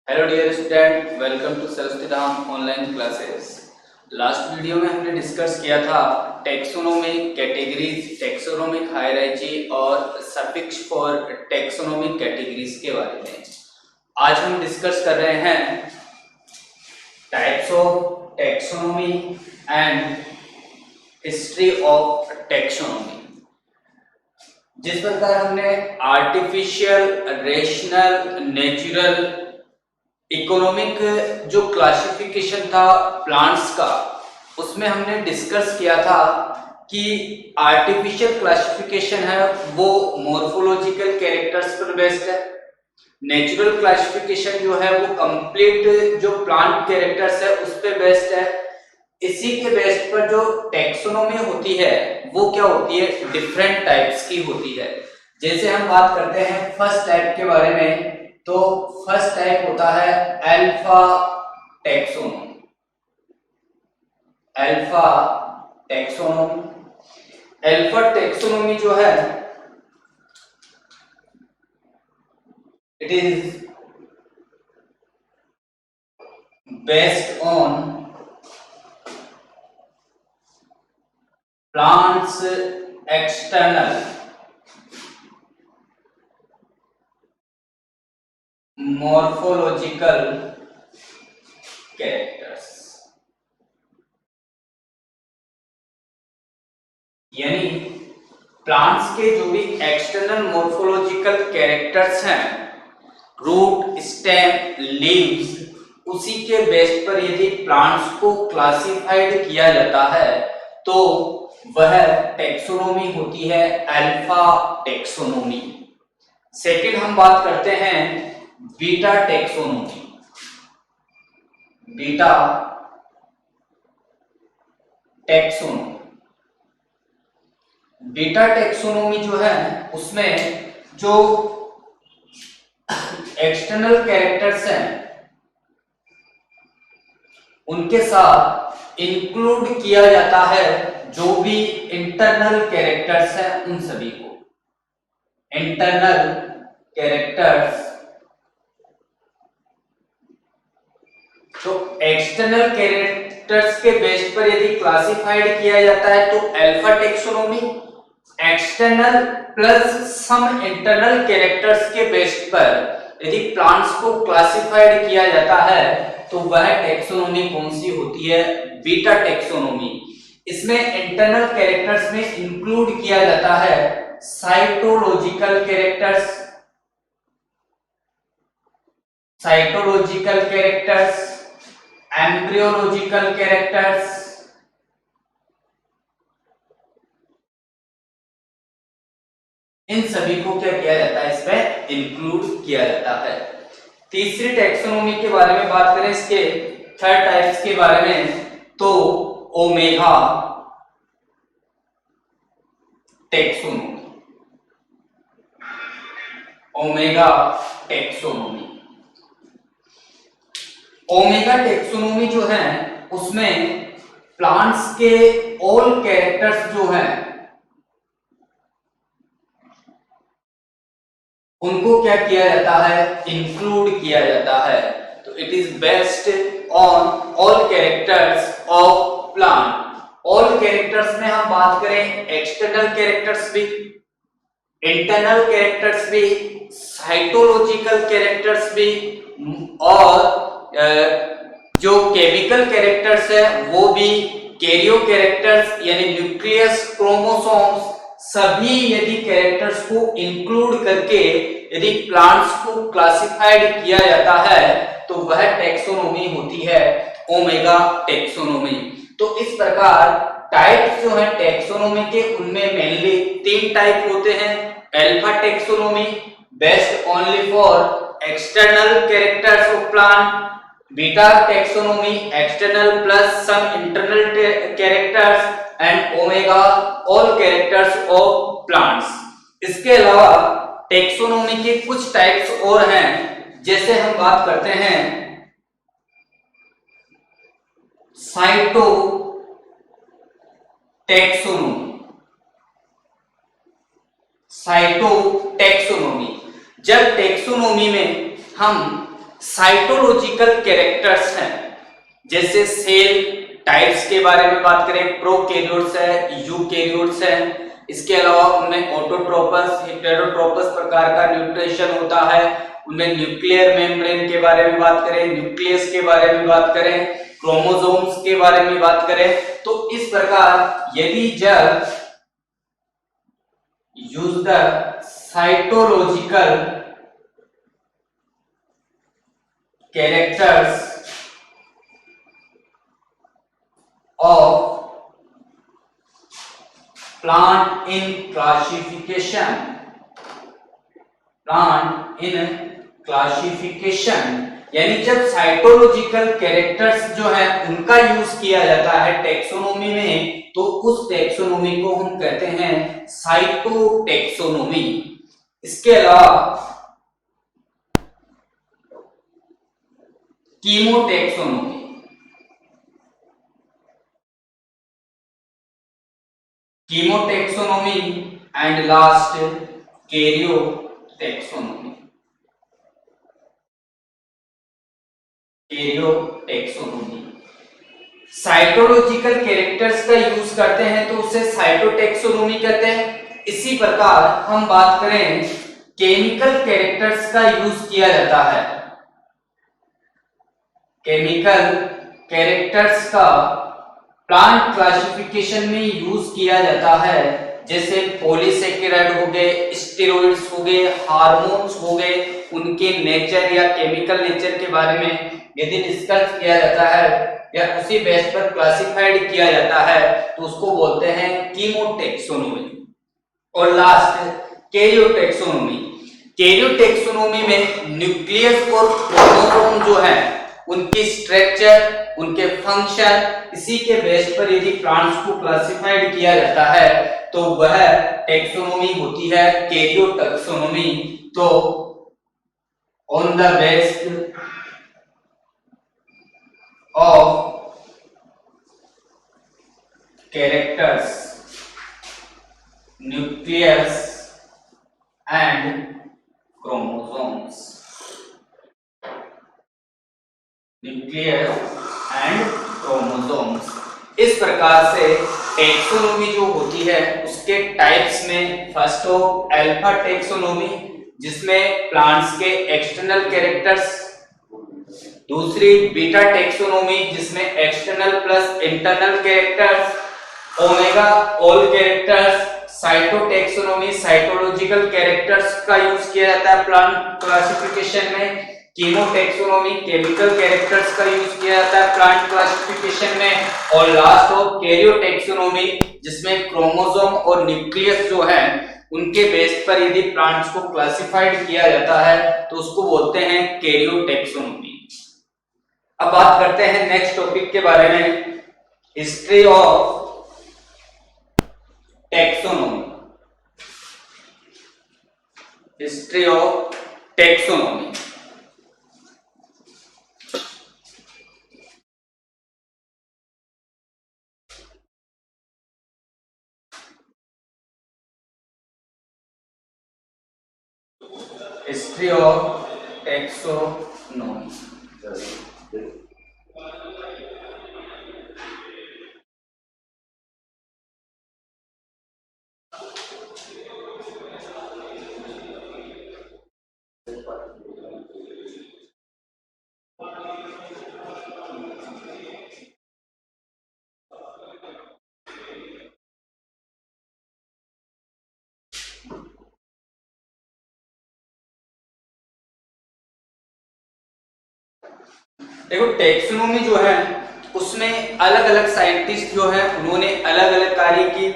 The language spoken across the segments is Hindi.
Hello dear student, welcome to Saraswati Dham online classes. Last video में हमने डिस्कस किया था टेक्सोनोमिक कैटेगरीज, टेक्सोनोमिक हायरार्की और सफिक्स फॉर टेक्सोनोमिक कैटेगरीज के बारे में। आज हम डिस्कस कर रहे हैं types of taxonomy and history of taxonomy. जिस प्रकार हमने आर्टिफिशियल, रेशनल, नेचुरल, इकोनॉमिक जो क्लासिफिकेशन था प्लांट्स का, उसमें हमने डिस्कस किया था कि आर्टिफिशियल क्लासिफिकेशन है वो मॉर्फोलॉजिकल कैरेक्टर्स पर बेस्ड है। नेचुरल क्लासिफिकेशन जो है वो कंप्लीट जो प्लांट कैरेक्टर्स है उस पर बेस्ड है। इसी के बेस पर जो टेक्सोनोमी होती है वो क्या होती है, डिफरेंट टाइप्स की होती है। जैसे हम बात करते हैं फर्स्ट टाइप के बारे में, तो फर्स्ट टाइप होता है alpha taxonomy. Alpha taxonomy, alpha taxonomy जो है it is based on plants external morphological characters, यानी प्लांट्स के जो भी एक्सटर्नल मॉर्फोलॉजिकल कैरेक्टर्स हैं, रूट, स्टेम, लीव्स, उसी के बेस पर यदि प्लांट्स को क्लासिफाइड किया जाता है तो वह टेक्सोनोमी होती है अल्फा टेक्सोनोमी। सेकंड हम बात करते हैं beta taxonomy. Beta taxonomy, beta taxonomy जो है उसमें जो एक्सटर्नल कैरेक्टर्स हैं उनके साथ इंक्लूड किया जाता है जो भी इंटरनल कैरेक्टर्स हैं उन सभी को। इंटरनल कैरेक्टर्स, तो एक्सटर्नल कैरेक्टर्स के बेस पर यदि क्लासिफाइड किया जाता है तो alpha taxonomy, external plus some internal characters के बेस पर यदि प्लांट्स को क्लासिफाइड किया जाता है तो वह टेक्सोनोमी कौन सी होती है, बीटा टेक्सोनोमी। इसमें इंटरनल कैरेक्टर्स में इंक्लूड किया जाता है cytological characters, cytological characters, embryological characters, इन सभी को क्या किया जाता है, इसमें इंक्लूड किया जाता है। तीसरी टेक्सोनोमी के बारे में बात करें, इसके थर्ड टाइप्स के बारे में, तो omega taxonomy. Omega taxonomy, omega taxonomy जो है उसमें प्लांट्स के ऑल कैरेक्टर्स जो हैं उनको क्या किया जाता है, इंक्लूड किया जाता है। तो it is based on all characters of plant. All characters में हम बात करें एक्सटर्नल कैरेक्टर्स भी, इंटरनल कैरेक्टर्स भी, साइटोलॉजिकल कैरेक्टर्स भी, और जो केमिकल कैरेक्टर्स है वो भी, कैरियो कैरेक्टर्स यानी न्यूक्लियस, क्रोमोसोम्स, सभी यदि कैरेक्टर्स को इंक्लूड करके यदि प्लांट्स को क्लासिफाइड किया जाता है तो वह टेक्सोनोमी होती है ओमेगा टेक्सोनोमी। तो इस प्रकार टाइप्स जो है टेक्सोनोमी के उनमें मेनली तीन टाइप होते हैं। Alpha taxonomy based only for external characters of plant, beta taxonomy external plus some internal characters, and omega all characters of plants. इसके अलावा टेक्सोनोमी के कुछ टाइप्स और हैं, जैसे हम बात करते हैं साइटो टेक्सोनोमी। साइटो टेक्सोनोमी, जब टेक्सोनोमी में हम साइटोलॉजिकल कैरेक्टर्स हैं, जैसे सेल टाइप्स के बारे में बात करें, प्रोकैरियोट्स है, यूकैरियोट्स है। इसके अलावा उनमें ऑटोट्रोपस, हेटेरोट्रोपस प्रकार का न्यूट्रिशन होता है। उनमें न्यूक्लियर मेम्ब्रेन के बारे में बात करें, न्यूक्लियस के बारे में बात करें, क्रोमोसोम्स के बारे में बात करें, तो इस प्रकार यदि जब use the cytological characters of plant in classification, यानी जब साइटोलॉजिकल कैरेक्टर्स जो है उनका यूज किया जाता है टेक्सोनोमी में, तो उस टेक्सोनोमी को हम कहते हैं साइटोटेक्सोनोमी। इसके अलावा कीमोटेक्सोनोमी, कीमोटेक्सोनोमी एंड लास्ट कैरियोटेक्सोनोमी। कैरियोटेक्सोनोमी साइटोलॉजिकल कैरेक्टर्स का यूज करते हैं तो उसे साइटोटेक्सोनोमी कहते हैं। इसी प्रकार हम बात करें केमिकल कैरेक्टर्स का यूज किया जाता है। केमिकल कैरेक्टर्स का प्लांट क्लासिफिकेशन में यूज किया जाता है, जैसे पॉलीसेकेराइड हो गए, स्टेरॉइड्स हो गए, हार्मोन्स हो गए, उनके नेचर या केमिकल नेचर के बारे में यदि डिस्कस किया जाता है या उसी बेस पर क्लासिफाइड किया जाता है तो उसको बोलते हैं कीमोटेक्सोनोमी। और लास्ट कैरियोटेक्सोनोमी। कैरियोटेक्सोनोमी में न्यूक्लियस और क्रोमोसोम जो है उनकी स्ट्रक्चर, उनके फंक्शन, इसी के बेस पर यदि प्लांट्स को क्लासिफाइड किया जाता है तो वह टेक्सोनोमी होती है कैरियोटेक्सोनोमी। तो on the base of characters, nucleus and chromosomes, nucleus and chromosomes, इस प्रकार से टेक्सोनोमी जो होती है उसके टाइप्स में फर्स्ट ऑफ अल्फा टेक्सोनोमी, जिसमें प्लांट्स के एक्सटर्नल कैरेक्टर्स, दूसरी बीटा टेक्सोनोमी जिसमें external plus internal characters, omega all characters, cytotaxonomy cytological characters का यूज किया जाता है प्लांट क्लासिफिकेशन में, कीमोटेक्सोनोमी केमिकल कैरेक्टर्स का यूज किया जाता है प्लांट क्लासिफिकेशन में, और लास्ट ऑफ कैरियोटेक्सोनोमी जिसमें क्रोमोसोम और न्यूक्लियस जो है उनके बेस पर यदि प्लांट्स को क्लासिफाइड किया जाता है तो उसको बोलते हैं कैरियोटेक्सोनोमी। अब बात करते हैं नेक्स्ट टॉपिक के बारे में, history of taxonomy. History of taxonomy. History of taxonomy. देखो टेक्सोनोमी जो है उसमें अलग अलग साइंटिस्ट जो है उन्होंने अलग अलग कार्य की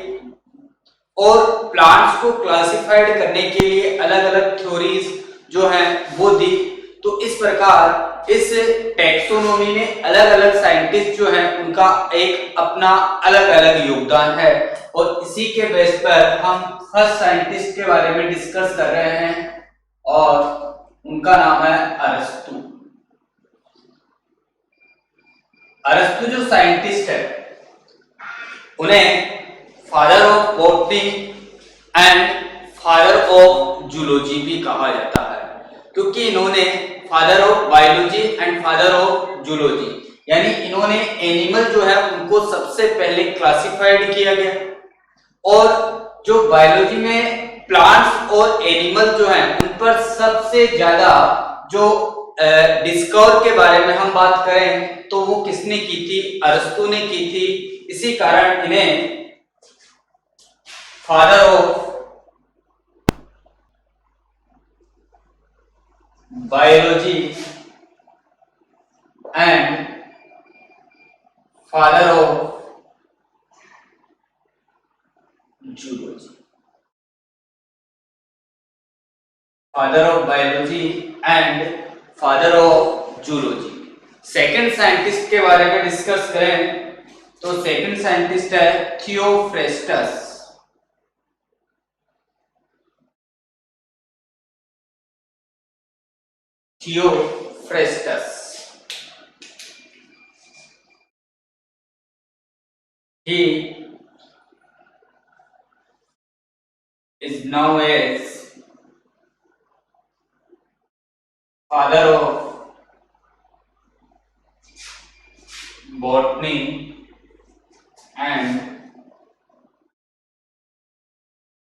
और प्लांट्स को क्लासिफाइड करने के लिए अलग अलग थ्योरीज जो है वो दी। तो इस प्रकार इस टेक्सोनोमी में अलग अलग साइंटिस्ट जो है उनका एक अपना अलग अलग योगदान है, और इसी के बेस पर हम फर्स्ट साइंटिस्ट के बारे में डिस्कस कर रहे हैं और उनका नाम है अरस्तु। अरस्तु जो साइंटिस्ट है उन्हें father of botany and father of zoology भी कहा जाता है। क्योंकि इन्होंने father of biology and father of zoology, यानी इन्होंने एनिमल जो है उनको सबसे पहले क्लासिफाइड किया गया, और जो बायोलॉजी में प्लांट्स और एनिमल जो हैं उन पर सबसे ज्यादा जो डिस्कवर के बारे में हम बात करें तो वो किसने की थी? अरस्तु ने की थी। इसी कारण इन्हें father of biology and father of zoology, father of biology and father of zoology. Second scientist के बारे में डिस्कस करें तो सेकंड साइंटिस्ट है Theophrastus. Theophrastus, he is known as father of botany and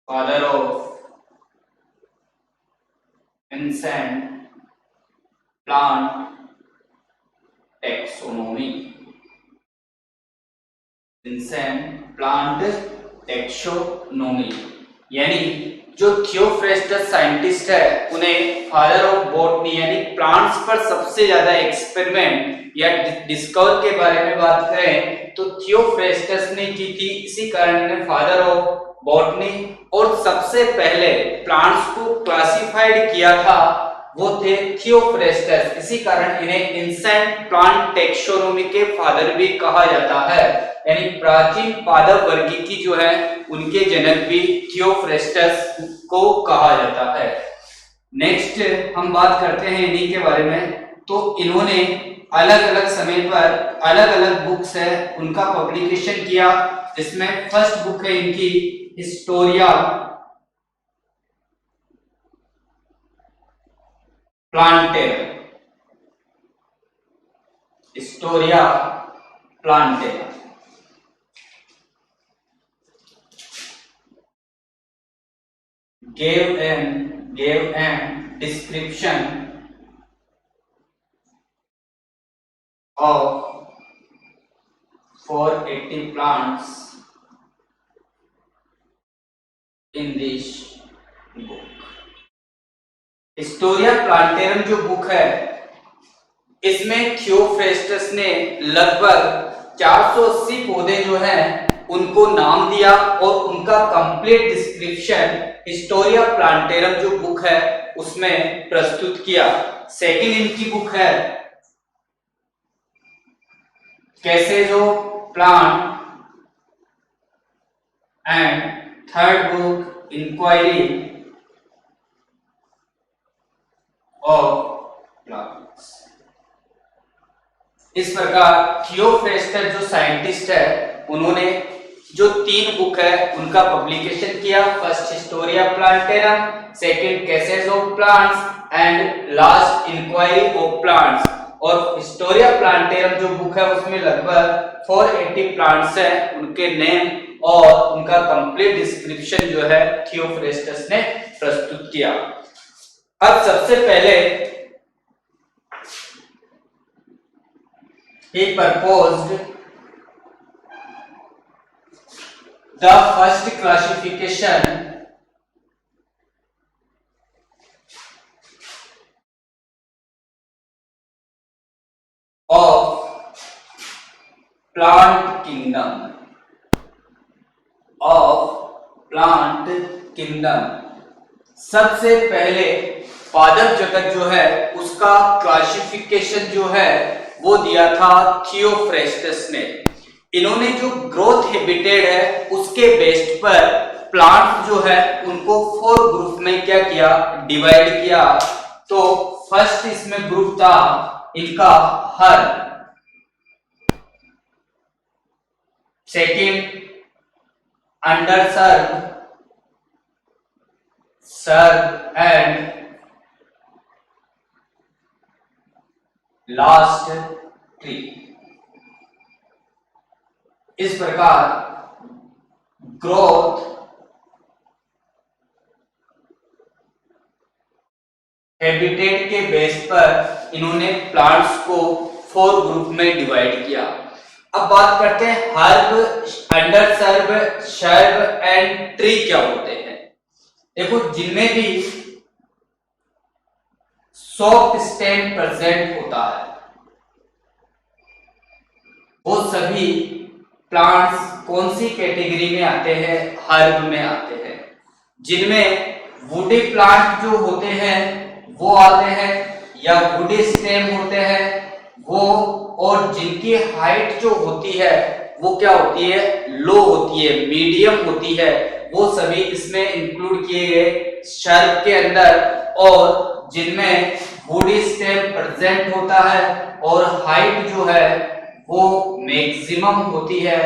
father of ancient plant taxonomy, ancient plant taxonomy। यानी जो थियोफ्रेस्टस साइंटिस्ट है उन्हें फादर ऑफ बॉटनी यानी प्लांट्स पर सबसे ज्यादा एक्सपेरिमेंट या डिस्कवर के बारे में बात करें तो थियोफ्रेस्टस ने की थी, इसी कारण इन्हें फादर ऑफ बॉटनी, और सबसे पहले प्लांट्स को क्लासिफाइड किया था वो थे थियोफ्रेस्टस, इसी कारण इन्हें एंसेंट प्लांट टैक्सोनॉमी के फादर भी कहा जाता है। यानी प्राचीन पादप वर्गीकी जो है उनके जनक भी थियोफ्रेस्टस को कहा जाता है। नेक्स्ट हम बात करते हैं इन्हीं के बारे में। तो इन्होंने अलग अलग समय पर अलग अलग बुक्स है उनका पब्लिकेशन किया, जिसमें फर्स्ट बुक है इनकी Historia plantarum, Historia plantarum. gave an description of 480 plants in this book। Historia Plantarum जो बुक है इसमें थियोफ्रेस्टस ने लगभग 480 पौधे जो हैं उनको नाम दिया और उनका कंप्लीट डिस्क्रिप्शन हिस्टोरिया प्लांटेरम जो बुक है उसमें प्रस्तुत किया। सेकंड इनकी बुक है कैसेजो plant and third book inquiry of plants. इस प्रकार थियोफ्रेस्टस जो साइंटिस्ट है उन्होंने जो 3 बुक है उनका पब्लिकेशन किया। First Historia Plantarum, second causes of plants and last inquiry of plants. और हिस्टोरिया प्लांटेरम जो बुक है उसमें लगभग 480 प्लांट्स हैं, उनके नेम और उनका कंप्लीट डिस्क्रिप्शन जो है थियोफ्रेस्टस ने प्रस्तुत किया। अब सबसे पहले he proposed the first classification of plant kingdom, सबसे पहले पादप जगत जो है उसका क्लासिफिकेशन जो है वो दिया था थियोफ्रेस्टस ने। इन्होंने जो ग्रोथ हैबिटेट है उसके बेस्ड पर प्लांट जो है उनको 4 ग्रुप में क्या किया, डिवाइड किया। तो फर्स्ट इसमें ग्रुप था इनका herb, second undershrub, shrub and last tree. इस प्रकार ग्रोथ हैबिटेट के बेस पर इन्होंने प्लांट्स को 4 ग्रुप में डिवाइड किया। अब बात करते हैं हर्ब, अंडरसर्ब, शर्ब एंड ट्री क्या होते हैं। देखो, जिनमें भी सॉफ्ट स्टेम प्रेजेंट होता है वो सभी प्लांट्स कौन सी कैटेगरी में आते हैं? हर्ब में आते हैं। जिनमें वुडी प्लांट जो होते हैं वो आते हैं, या वुडी स्टेम होते हैं वो, और जिनकी हाइट जो होती है वो क्या होती है? लो होती है, मीडियम होती है, वो सभी इसमें इंक्लूड किए गए शर्ब के अंदर। और जिनमें वुडी स्टेम प्रेजेंट होता है और हाइट जो है वो मैक्सिमम होती है,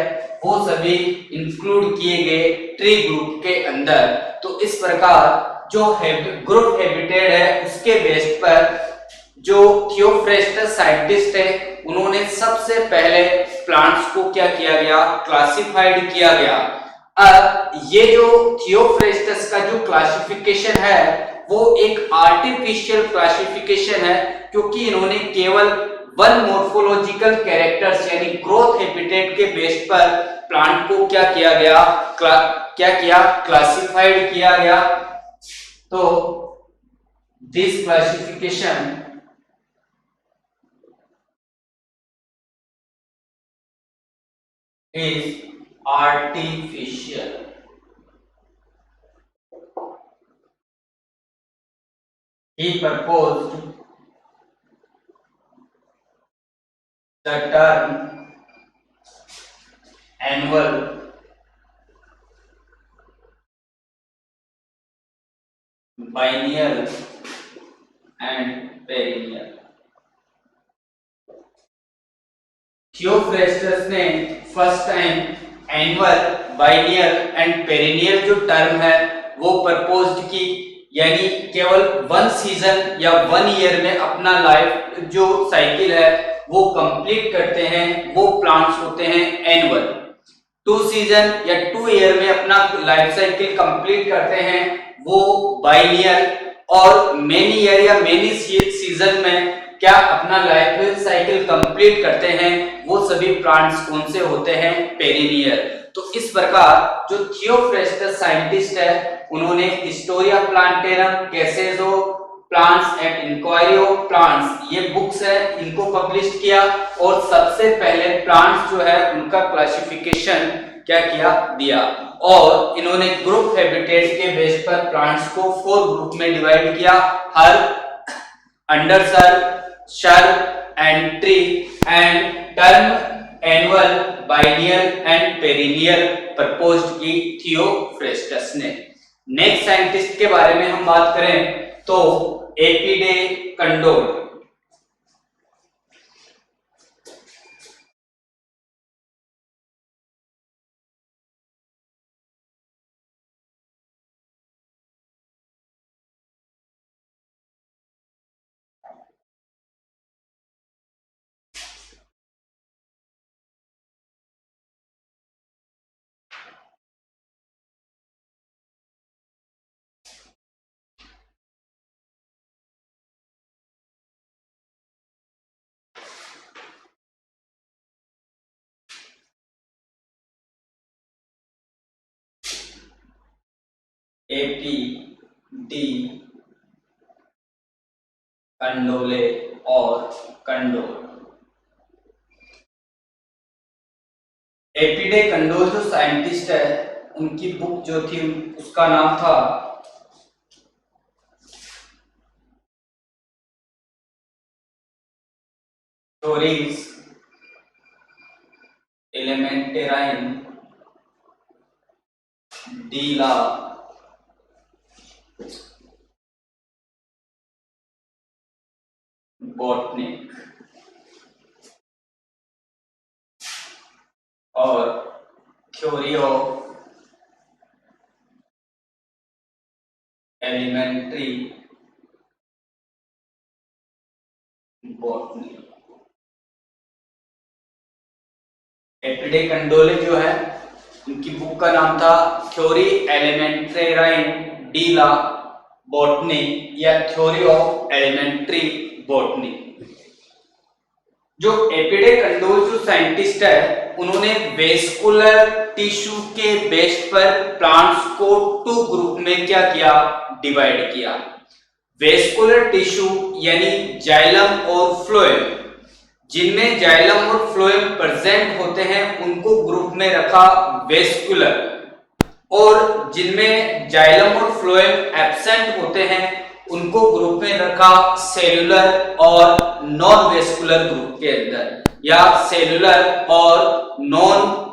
वो सभी इंक्लूड किए गए ट्री ग्रुप के अंदर। तो इस प्रकार जो ग्रुप हैबिटेट है उसके बेस पर जो थियोफ्रेस्टस साइंटिस्ट है उन्होंने सबसे पहले प्लांट्स को क्या किया गया? क्लासिफाइड किया गया। अब ये जो थियोफ्रेस्टस का जो क्लासिफिकेशन है वो एक आर्टिफिशियल क्लासिफिकेशन है, क्योंकि इन्होंने केवल वन मोर्फोलॉजिकल कैरेक्टर्स यानी ग्रोथ हैबिटेट के बेस पर प्लांट को क्या किया गया? क्लासिफाइड किया गया। तो this classification is artificial. He proposed the term annual, biennial and perennial. Theophrastus ने first time annual, biennial and perennial जो टर्म है वो प्रपोज्ड की, यानी केवल वन सीजन या वन ईयर में अपना लाइफ जो साइकिल है वो कंप्लीट करते हैं, वो प्लांट्स होते हैं एनुअल। 2 सीजन या 2 ईयर में अपना लाइफ साइकिल कंप्लीट करते हैं वो बाइनियल, और मेनी ईयर या मेनी सीजन में क्या अपना लाइफ साइकिल कंप्लीट करते हैं वो सभी प्लांट्स कौन से होते हैं? पेरिनियल। तो इस प्रकार जो थियोफ्रेस्टस साइंटिस्ट है उन्होंने हिस्टोरिया प्लांटेरम, कैसेजो plants and inquiry of plants, ये बुक्स है, इनको पब्लिश किया। और सबसे पहले प्लांट्स जो है उनका क्लासिफिकेशन क्या किया? दिया। और इन्होंने ग्रुप हैबिटेट के बेस पर प्लांट्स को 4 ग्रुप में डिवाइड किया: herb, अंडरसर्ब, shrub and tree, and term annual, biennial and perennial proposed की थियोफ्रेस्टस ने। नेक्स्ट साइंटिस्ट के बारे में हम बात करें तो एपीडे कंडोल। एपीडी कंडोले और कंडोल। एपीडे कंडोल जो साइंटिस्ट है उनकी बुक जो थी उसका नाम था स्टोरीज एलिमेंटेराइन डी ला बॉटनिक। और theory of elementary botany. A P de Candolle जो है उनकी बुक का नाम था थ्योरी एलिमेंट्रेराइन डी ला बॉटनी या थ्योरी ऑफ एलिमेंट्री बॉटनी। जो एपिडे कंडोल जो साइंटिस्ट है उन्होंने वेस्कुलर टिश्यू के बेस पर प्लांट्स को 2 ग्रुप में क्या किया, डिवाइड किया। वेस्कुलर टिश्यू यानी जाइलम और फ्लोएम, जिनमें जाइलम और फ्लोएम प्रेजेंट होते हैं उनको ग्रुप में रखा वेस्कुलर, और जिनमें जाइलम और फ्लोएम एब्सेंट होते हैं उनको ग्रुप में रखा सेलुलर और नॉन वेस्कुलर ग्रुप के अंदर, या सेलुलर और नॉन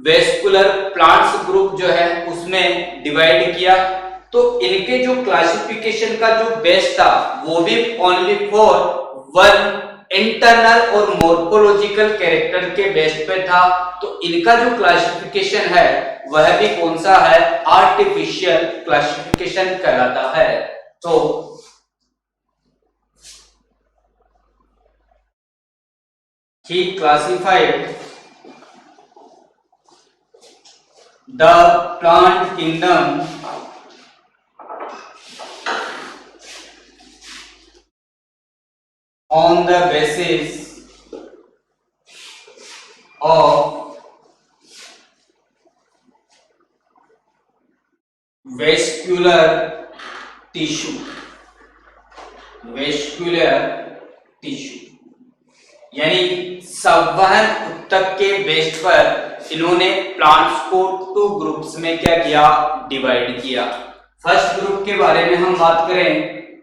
वेस्कुलर प्लांट्स ग्रुप जो है उसमें डिवाइड किया। तो इनके जो क्लासिफिकेशन का जो बेस था वो भी ओनली फॉर वन इंटरनल और मॉर्फोलॉजिकल कैरेक्टर के बेस पे था। तो इनका जो क्लासिफिकेशन है वह भी कौन सा है, आर्टिफिशियल क्लासिफिकेशन कहलाता है। तो he classified the plant kingdom on the basis of vascular tissue, vascular tissue यानी संवहन ऊतक के बेस पर इन्होंने प्लांट्स को 2 ग्रुप्स में क्या किया, डिवाइड किया। फर्स्ट ग्रुप के बारे में हम बात करें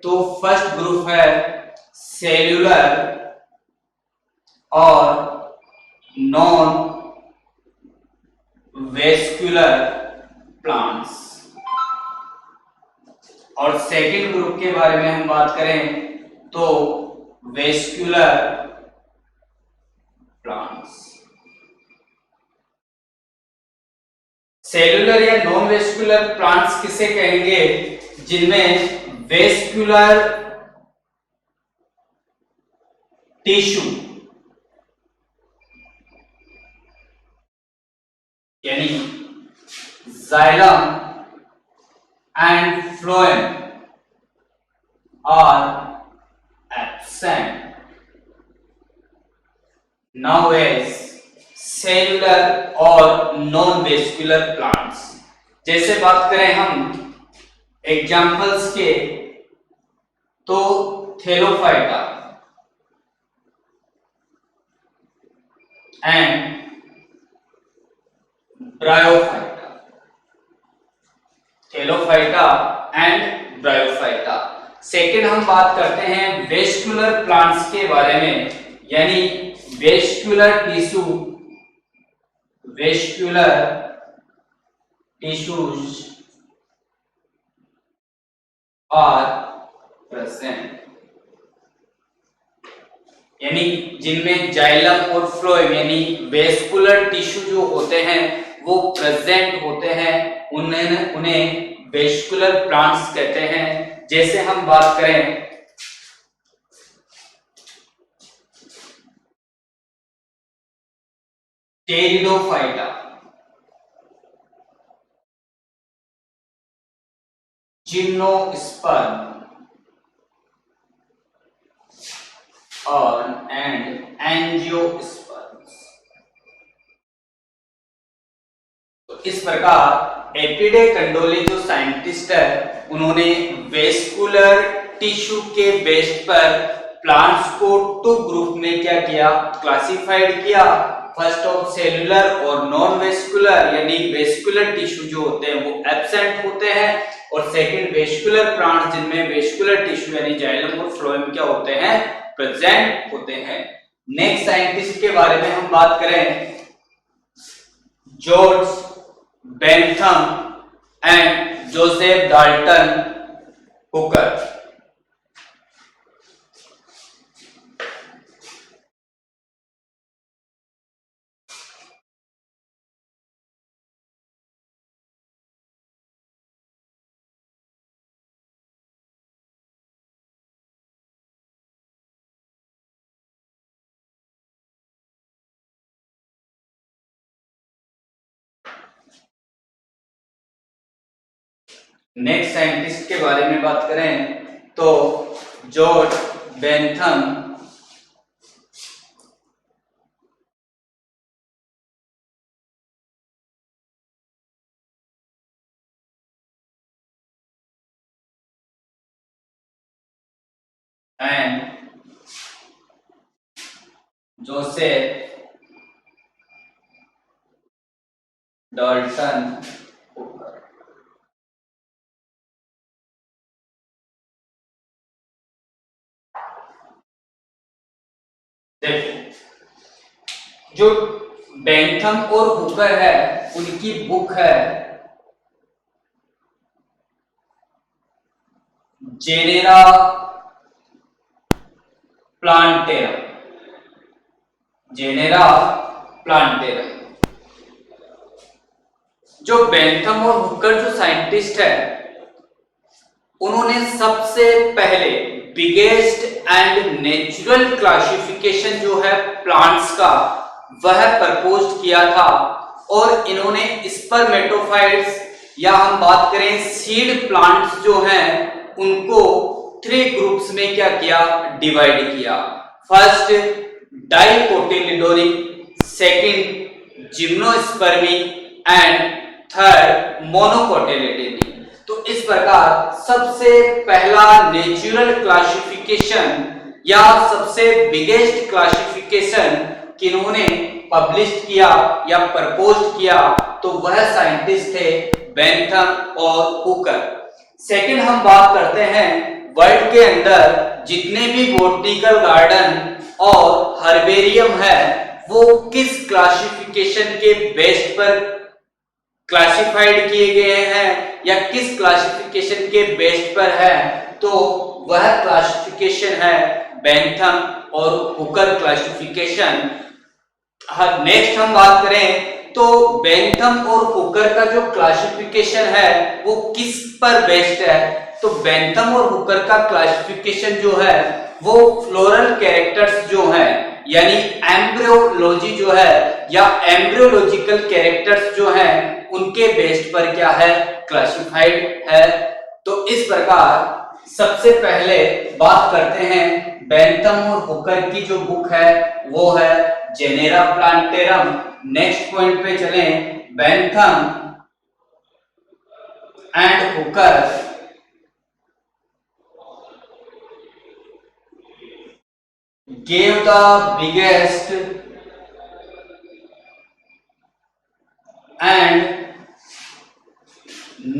तो फर्स्ट ग्रुप है सेल्यूलर और नॉन वेस्कुलर प्लांट्स, और सेकंड ग्रुप के बारे में हम बात करें तो वेस्कुलर प्लांट्स। सेलुलर या नॉन वेस्कुलर प्लांट्स किसे कहेंगे, जिनमें वेस्कुलर टिश्यू यानी xylem and phloem are absent, now as cellular और नॉन वेस्कुलर प्लांट्स। जैसे बात करें हम एग्जांपल्स के तो thallophyta and bryophyta, thallophyta and bryophyta. Second हम बात करते हैं वेस्कुलर प्लांट्स के बारे में, यानी vascular tissue, vascular tissues are present, यानी जिनमें जाइलम और फ्लोएम यानी वेस्कुलर टिश्यू जो होते हैं वो प्रेजेंट होते हैं, उन्हें वेस्कुलर प्लांट्स कहते हैं। जैसे हम बात करें टेरिडोफाइटा, जिम्नोस्पर्म और एंड एंजियोस्पर्म्स। तो इस प्रकार एपिडे कंडोले जो साइंटिस्ट है उन्होंने वेस्कुलर टिश्यू के बेस पर प्लांट्स को 2 ग्रुप में क्या किया, क्लासिफाइड किया। फर्स्ट ऑफ सेलुलर और नॉन वेस्कुलर, यानी वेस्कुलर टिश्यू जो होते हैं वो एब्सेंट होते हैं, और सेकंड वेस्कुलर प्लांट्स जिनमें वेस्कुलर टिश्यू यानी जाइलम और फ्लोएम क्या होते हैं, प्रेजेंट होते हैं। नेक्स्ट साइंटिस्ट के बारे में हम बात करें George Bentham and Joseph Dalton Hooker. Next scientist के बारे में बात करें तो George Bentham and Joseph Dalton Hooker. देखो, जो बेंथम और हुकर है उनकी बुक है जेनेरा प्लांटेरम। Genera plantarum. जो बेंथम और हुकर जो साइंटिस्ट है उन्होंने सबसे पहले बिगेस्ट एंड नेचुरल क्लासिफिकेशन जो है प्लांट्स का वह प्रपोज किया था। और इन्होंने स्पर्मेटोफाइट्स या हम बात करें सीड प्लांट्स जो हैं उनको 3 ग्रुप्स में क्या किया, डिवाइड किया। First dicotyledonic, second gymnospermae and third monocotyledonic. तो इस प्रकार सबसे पहला नेचुरल क्लासिफिकेशन या सबसे बिगेस्ट क्लासिफिकेशन किन्होंने पब्लिश किया या प्रपोज किया तो वह साइंटिस्ट थे बेंथम और हुकर। सेकंड हम बात करते हैं वर्ल्ड के अंदर जितने भी बॉटनिकल गार्डन और हर्बेरियम है वो किस क्लासिफिकेशन के बेस पर क्लासिफाइड किए गए हैं या किस क्लासिफिकेशन के बेस पर है, तो वह क्लासिफिकेशन है बेंथम और हुकर क्लासिफिकेशन। नेक्स्ट हम बात करें तो बेंथम और हुकर का जो क्लासिफिकेशन है वो किस पर बेस्ड है, तो बेंथम और हुकर का क्लासिफिकेशन जो है वो फ्लोरल कैरेक्टर्स जो है यानी एम्ब्रियोलॉजी जो है या एम्ब्रियोलॉजिकल कैरेक्टर्स जो है उनके बेस्ड पर क्या है, क्लासिफाइड है। तो इस प्रकार सबसे पहले बात करते हैं बेंथम और हुकर की जो बुक है वो है जेनेरा प्लांटेरम। नेक्स्ट पॉइंट पे चलें, Bentham and Hooker gave the biggest and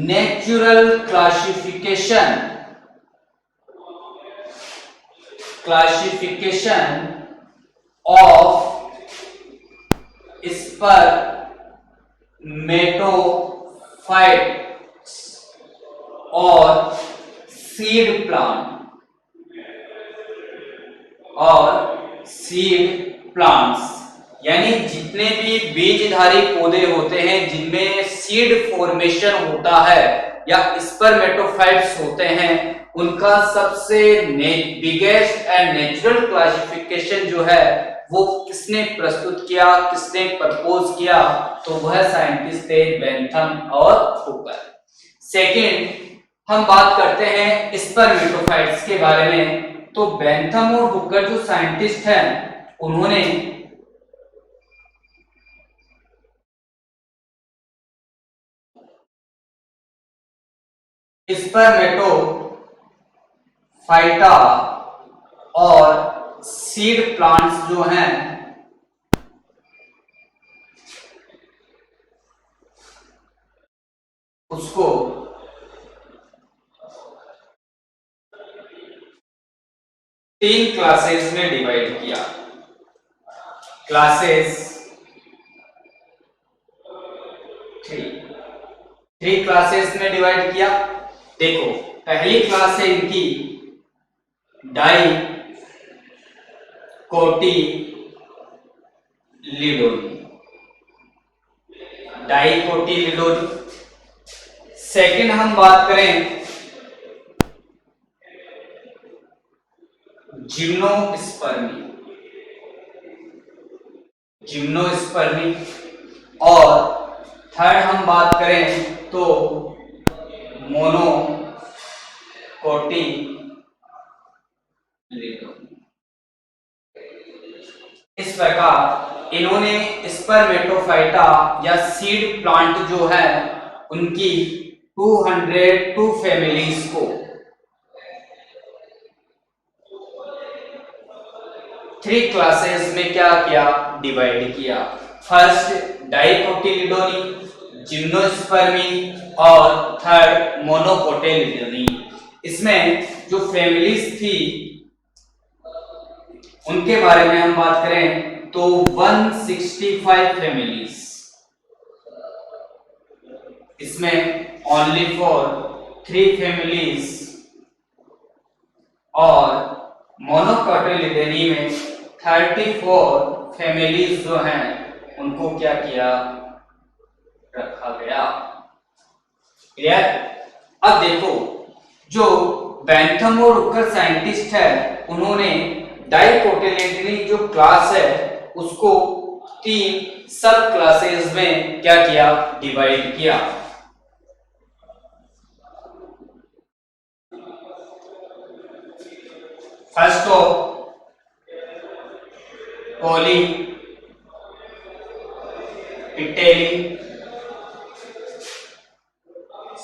natural classification of spermatophytes और सीड प्लांट्स यानी जितने भी बीजधारी पौधे होते हैं जिनमें सीड फॉर्मेशन होता है या स्पर्मेटोफाइट्स होते हैं उनका सबसे बिगेस्ट एंड नेचुरल क्लासिफिकेशन जो है वो किसने प्रस्तुत किया, किसने प्रपोज किया, तो वह साइंटिस्ट थे बेंथम और हुकर। सेकंड हम बात करते हैं स्पर्मेटोफाइट्स के बारे में। तो बेंथम और हुकर जो साइंटिस्ट हैं उन्होंने स्पर्मेटोफाइटा और सीड प्लांट्स जो हैं उसको तीन क्लासेस में डिवाइड किया। क्लासेस थ्री क्लासेस में डिवाइड किया। देखो, पहली क्लास है इनकी डाइकोटिलिडोनी। सेकंड हम बात करें जिम्नोस्पर्मी और थर्ड हम बात करें तो मोनोकोटिलेडोनी। इस प्रकार इन्होंने स्पर्मेटोफाइटा या सीड प्लांट जो है उनकी 202 फैमिलीज को 3 क्लासेस में क्या किया, डिवाइड किया। फर्स्ट डाइकोटिलिडोनी, जिम्नोस्पर्मी और थर्ड मोनोकोटिलिडोनी। इसमें जो फैमिलीज थी उनके बारे में हम बात करें तो 165 फैमिलीज। इसमें ओनली फॉर 3 फैमिलीज और मोनोकोटिलिडोनी में 34 फैमिलीज जो हैं उनको क्या किया, रखा गया। क्लियर? अब देखो जो बेंथम और हुकर साइंटिस्ट है उन्होंने डाइकोटिलिडोनी जो क्लास है उसको 3 सब क्लासेस में क्या किया, डिवाइड किया। फर्स्ट ऑफ पॉलीपिटेली,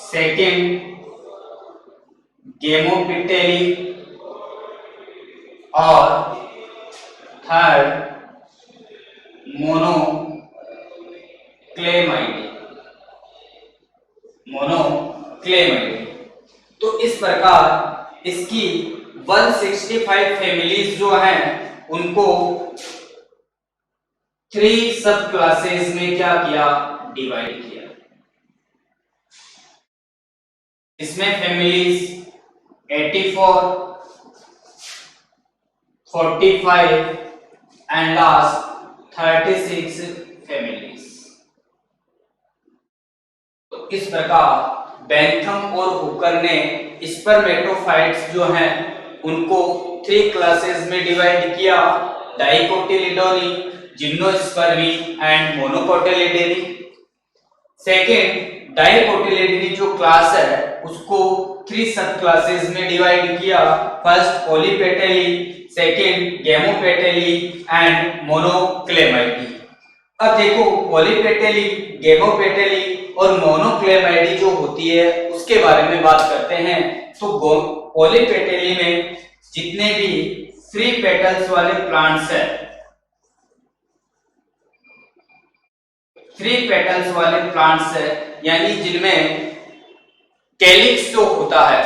सेकेंड गेमोपिटेली और थर्ड मोनोक्लेमाइडी। तो इस प्रकार इसकी 165 फैमिलीज जो हैं उनको 3 सब क्लासेस में क्या किया, डिवाइड किया। इसमें फैमिलीज 84, 45 एंड लास्ट 36 फैमिलीज। तो इस प्रकार बेंथम और हुकर ने स्पर्मेटोफाइट्स जो हैं उनको 3 क्लासेस में डिवाइड किया, डाइकोटिलिडोनी, जिम्नोस्पर्मी एंड मोनोकोटिलिडोनी। सेकेंड डाइकोटिलिडोनी जो क्लास है उसको 3 सब क्लासेस में डिवाइड किया। First polypetalae, second gamopetalae and monochlamydeae. अब देखो पॉलीपेटेली, गेमोपेटेली और मोनोक्लेमाइडी जो होती है उसके बारे में बात करते हैं। तो पॉलीपेटेली में जितने भी फ्री पेटल्स वाले प्लांट्स हैं, फ्री पेटल्स वाले प्लांट्स है यानी जिनमें कैलिक्स जो होता है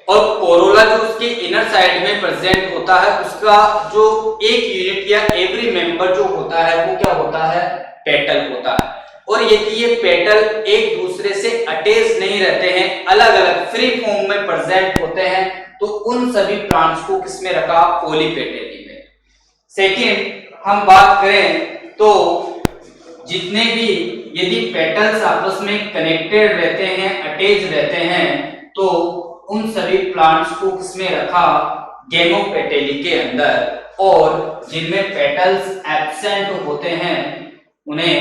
और कोरोला जो उसके इनर साइड में प्रेजेंट होता है उसका जो एक यूनिट या एवरी मेंबर जो होता है वो क्या होता है, पेटल होता है। और यदि ये पेटल एक दूसरे से अटैच नहीं रहते हैं, अलग अलग फ्री फॉर्म में प्रेजेंट होते हैं, तो उन सभी प्लांट्स को किसमें रखा, पॉलीपेटेली में। सेकेंड हम बात करें तो जितने भी यदि पेटल्स आपस में कनेक्टेड रहते हैं, अटैच रहते हैं, तो उन सभी प्लांट्स को किसमें रखा, गेमोपेटेली के अंदर। और जिनमें पेटल्स एब्सेंट होते हैं उन्हें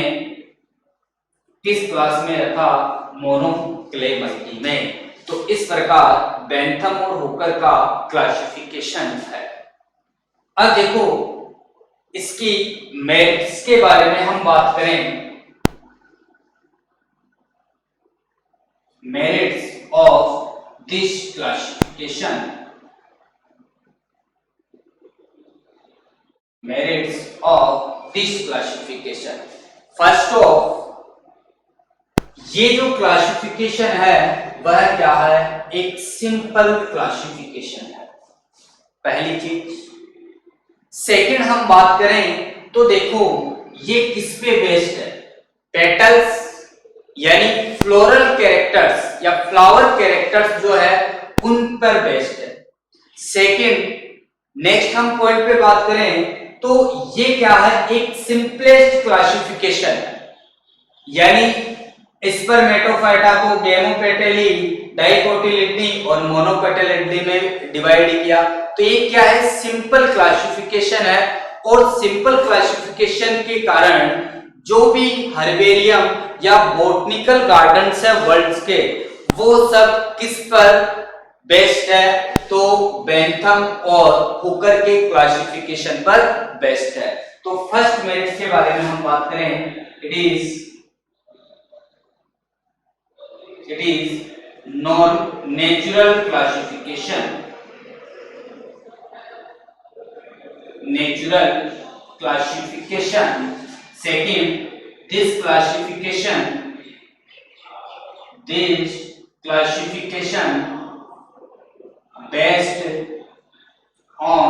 किस क्लास में रखा, मोनोक्लेमाइडी में। तो इस प्रकार बेंथम और हुकर का क्लासिफिकेशन है। अब देखो इसकी मेरिट्स के बारे में हम बात करें, merits of this classification, merits of this classification. First of ये जो क्लासिफिकेशन है वह क्या है, एक सिंपल क्लासिफिकेशन है, पहली चीज। सेकंड हम बात करें तो देखो ये किस पे बेस्ड है, पेटल्स यानी फ्लोरल कैरेक्टर्स या फ्लावर कैरेक्टर्स जो है उन पर बेस्ड है। सेकंड नेक्स्ट हम पॉइंट पे बात करें तो ये क्या है, एक सिंपलेस्ट क्लासिफिकेशन है, यानी स्पर्मेटोफाइटा को गेमोपेटेली, डाइकोटिलिडोनी और मोनोकोटिलिडोनी में डिवाइड किया। तो ये क्या है, सिंपल क्लासिफिकेशन है। और सिंपल क्लासिफिकेशन के कारण जो भी हर्बेरियम या बोटनिकल गार्डन्स है वर्ल्ड के, वो सब किस पर बेस्ड है? तो बेंथम और हुकर के क्लासिफिकेशन पर बेस्ड है। तो फर्स्ट मेरिट के बारे में हम बात करें, it is non natural classification. Natural classification. Second, this classification based on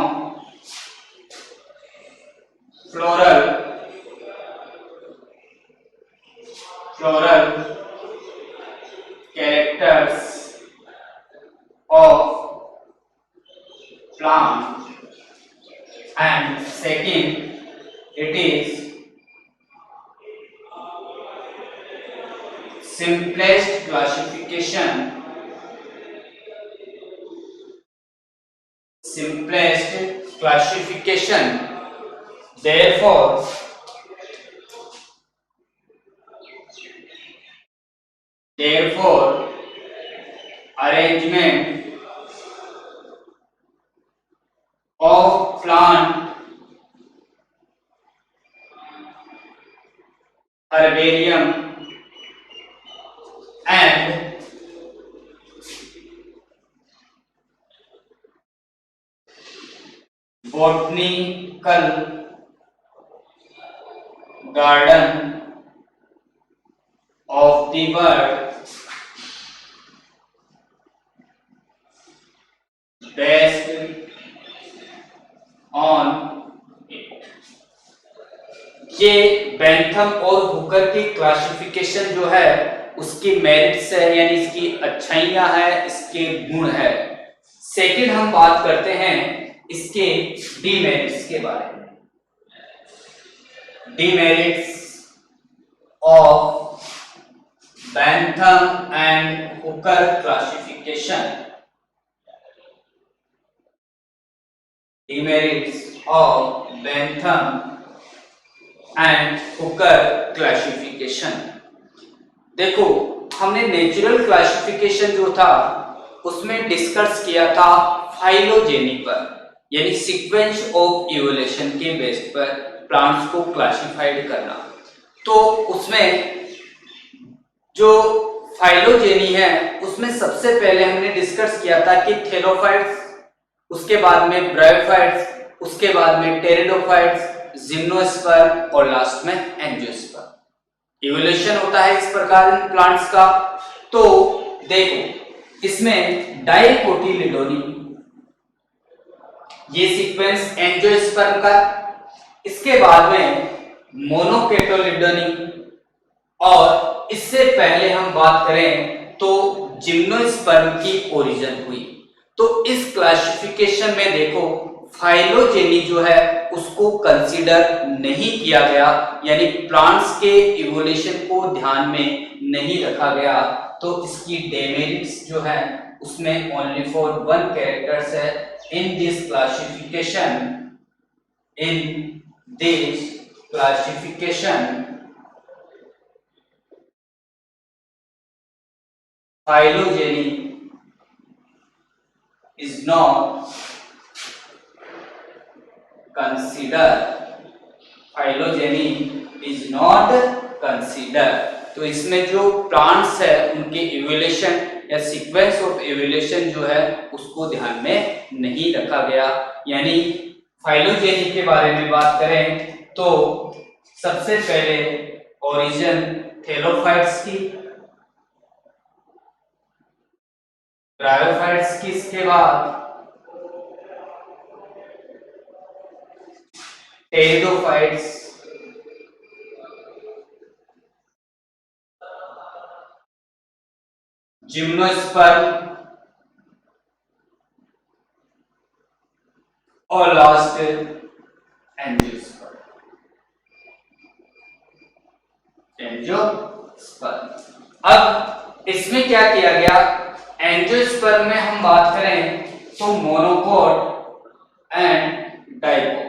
floral characters of plant. And second, it is simplest classification therefore arrangement of plant herbarium and botanical garden of the world based on it। ये बेंथम और हुकर की क्लासिफिकेशन जो है उसकी मेरिट्स है, यानी इसकी अच्छाइयां है, इसके गुण है। सेकंड हम बात करते हैं इसके डीमेरिट्स के बारे में। Demerits of Bentham and Hooker classification. Demerits of Bentham and Hooker classification। देखो, हमने नेचुरल क्लासिफिकेशन जो था उसमें डिस्कस किया था फाइलोजेनी पर, यानी सीक्वेंस ऑफ इवोल्यूशन के बेस पर प्लांट्स को क्लासिफाइड करना। तो उसमें जो फाइलोजेनी है उसमें सबसे पहले हमने डिस्कस किया था कि थेलोफाइट्स, उसके बाद में ब्रायोफाइट्स, उसके बाद में टेरिडोफाइट्स, जिम्नोस्पर्म और लास्ट में एंजियोस्पर्म। इवोल्यूशन होता है इस प्रकार इन प्लांट्स का। तो देखो, इसमें डाइकोटिलिडोनी, ये सीक्वेंस एंजियोस्पर्म का, इसके बाद में मोनोकेटोलिडोनी, और इससे पहले हम बात करें तो जिम्नोस्पर्म की ओरिजिन हुई। तो इस क्लासिफिकेशन में देखो फाइलोजेनी जो है उसको कंसीडर नहीं किया गया, यानी प्लांट्स के इवोल्यूशन को ध्यान में नहीं रखा गया। तो इसकी डेमेरिट्स जो है उसमें ओनली फॉर वन कैरेक्टर्स है in this classification phylogeny is not considered। तो इसमें जो प्लांट्स है उनके इवोल्यूशन या सीक्वेंस ऑफ इवोल्यूशन जो है उसको ध्यान में नहीं रखा गया। यानी फाइलोजेनी के बारे में बात करें तो सबसे पहले ओरिजिन थेलोफाइट्स की, ब्रायोफाइट्स की, इसके बाद टेरिडोफाइट्स, जिम्नोस्पर्म और लास्ट एंजियोस्पर्म। अब इसमें क्या किया गया, एंजियोस्पर्म में हम बात करें तो मोनोकोट एंड डाइकोट।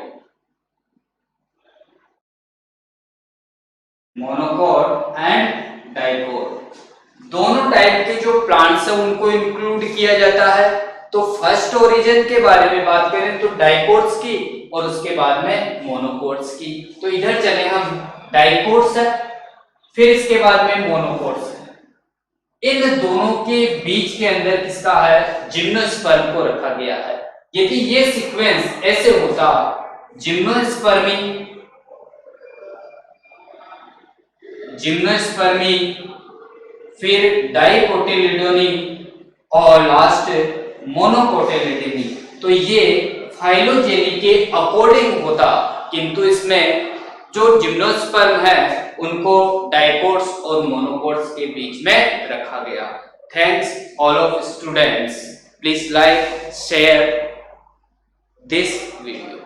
प्लांट्स है उनको इंक्लूड किया जाता है। तो फर्स्ट ओरिजिन के बारे में बात करें तो डाइकोट्स की और उसके बाद में मोनोकोट्स की। तो इधर चले हम, डाइकोट्स है फिर इसके बाद में मोनोकोट्स है। इन दोनों के बीच के अंदर किसका है, जिम्नोस्पर्म को रखा गया है। यदि ये सीक्वेंस ऐसे होता, जिम्नोस्पर्मी फिर डाइकोटिलिडोनी और लास्ट मोनोकोटिलिडोनी, तो ये फाइलोजेनी के अकॉर्डिंग होता, किंतु इसमें जो जिम्नोस्पर्म है उनको डाइकोट्स और मोनोकोट्स के बीच में रखा गया। Thanks all of students, please like share this video.